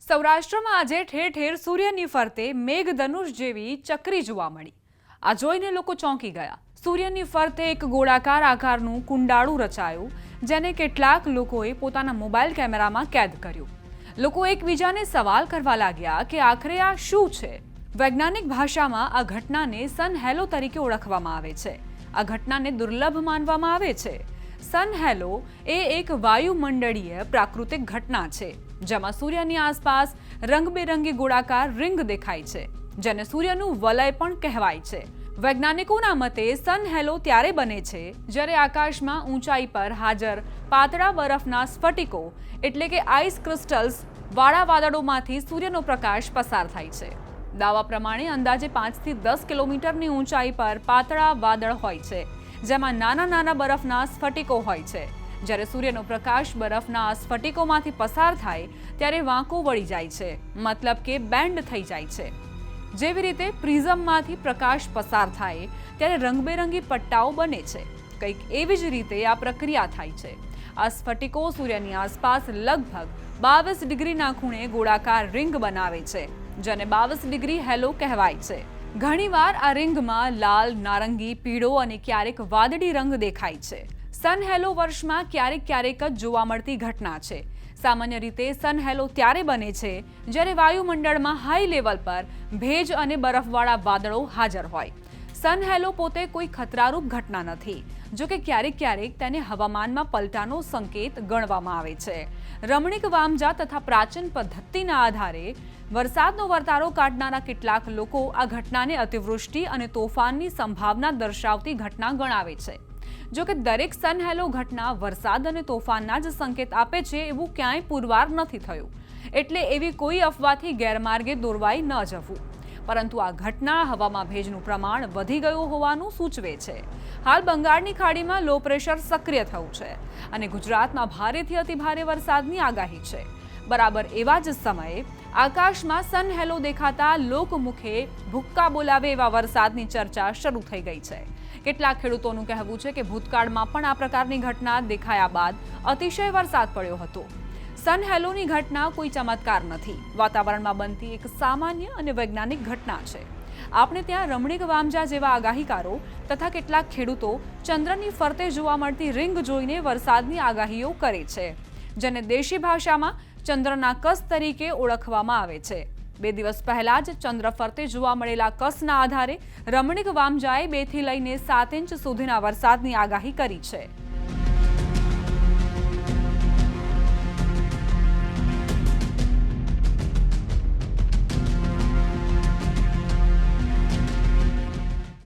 સૌરાષ્ટ્રમાં આજે ઠેર ઠેર સૂર્યની ફરતે મેઘધનુષ જેવી ચક્રી જોવા મળી। આ જોઈને લોકો ચોંકી ગયા। સૂર્યની ફરતે એક ગોળાકાર આકારનું કુંડાળું રચાયું, જેને કેટલાક લોકોએ પોતાના મોબાઈલ કેમેરામાં કેદ કર્યું। લોકો એકબીજાને સવાલ કરવા લાગ્યા કે આખરે આ શું છે। વૈજ્ઞાનિક ભાષામાં આ ઘટનાને સન હેલો તરીકે ઓળખવામાં આવે છે। આ ઘટનાને દુર્લભ માનવામાં આવે છે। સન હેલો એ એક વાયુમંડળીય પ્રાકૃતિક ઘટના છે, જેમાં સૂર્યની આસપાસ રંગબેરંગી ગોળાકાર રિંગ દેખાય છે, જેને સૂર્યનું વલય પણ કહેવાય છે। વૈજ્ઞાનિકોના મતે સન હેલો ત્યારે બને છે જ્યારે આકાશમાં ઊંચાઈ પર હાજર પાતળા બરફના સ્ફટિકો એટલે કે આઈસ ક્રિસ્ટલ્સ વાળા વાદળોમાંથી સૂર્યનો પ્રકાશ પસાર થાય છે। દાવા પ્રમાણે અંદાજે 5 થી 10 કિલોમીટરની ઊંચાઈ પર પાતળા વાદળ હોય છે, જેમાં નાના નાના બરફના સ્ફટિકો હોય છે। જ્યારે સૂર્યનો પ્રકાશ બરફના સ્ફટિકોમાંથી પસાર થાય ત્યારે વાંકો વળી જાય છે, મતલબ કે બેન્ડ થઈ જાય છે। જેવી રીતે પ્રિઝમમાંથી પ્રકાશ પસાર થાય ત્યારે રંગબેરંગી પટ્ટાઓ બને છે, કંઈક એવી જ રીતે આ પ્રક્રિયા થાય છે। આ સ્ફટિકો સૂર્યની આસપાસ લગભગ 22 ડિગ્રીના ખૂણે ગોળાકાર રિંગ બનાવે છે, જેને 22 ડિગ્રી હેલો કહેવાય છે। ઘણીવાર આ રિંગમાં લાલ, નારંગી, પીળો અને ક્યારેક વાદળી રંગ દેખાય છે। સન હેલો વર્ષમાં ક્યારેક જ જોવા મળતી ઘટના છે। સામાન્ય રીતે સન હેલો ત્યારે બને છે જ્યારે વાયુમંડળમાં હાઈ લેવલ પર ભેજ અને બરફવાળા વાદળો હાજર હોય। સન હેલો પોતે કોઈ ખતરારૂપ ઘટના નથી, જો કે ક્યારેક તેને હવામાનમાં પલટાનો સંકેત ગણવામાં આવે છે। રમણીક વામજા તથા પ્રાચીન પદ્ધતિના આધારે વરસાદનો વર્તારો કાઢનારા કેટલાક લોકો આ ઘટનાને અતિવૃષ્ટિ અને તોફાનની સંભાવના દર્શાવતી ઘટના ગણાવે છે। જો કે દરેક સન હેલો ઘટના વરસાદ અને તોફાનના જ સંકેત આપે છે એવું ક્યાંય પુરવાર નથી થયું, એટલે એવી કોઈ અફવાથી ગેરમાર્ગે દોરવાઈ ન જવું। પરંતુ આ ઘટના હવામાં ભેજનું પ્રમાણ વધી ગયું હોવાનું સૂચવે છે। હાલ બંગાળની ખાડીમાં લો પ્રેશર સક્રિય થયું છે અને ગુજરાતમાં ભારેથી અતિભારે વરસાદની આગાહી છે। બરાબર એવા જ સમયે આકાશમાં સન હેલો દેખાતા લોકમુખે ભુક્કા બોલાવે એવા વરસાદની ચર્ચા શરૂ થઈ ગઈ છે। કેટલાક ખેડૂતોનું કહેવું છે કે ભૂતકાળમાં પણ આ પ્રકારની ઘટના દેખાયા બાદ અતિશય વરસાદ પડ્યો હતો। સન હેલોની ઘટના કોઈ ચમત્કાર નથી, વાતાવરણમાં બનતી એક સામાન્ય અને વૈજ્ઞાનિક ઘટના છે। આપણે ત્યાં રમણીક વામજા જેવા આગાહીકારો તથા કેટલાક ખેડૂતો ચંદ્રની ફરતે જોવા મળતી રિંગ જોઈને વરસાદની આગાહીઓ કરે છે, જેને દેશી ભાષામાં ચંદ્રના કસ તરીકે ઓળખવામાં આવે છે। 2 દિવસ પહેલા જ ચંદ્ર ફરતે જોવા મળેલા કસના આધારે રમણીક વામજાએ 2 થી લઈને 7 ઇંચ સુધીના વરસાદની આગાહી કરી છે।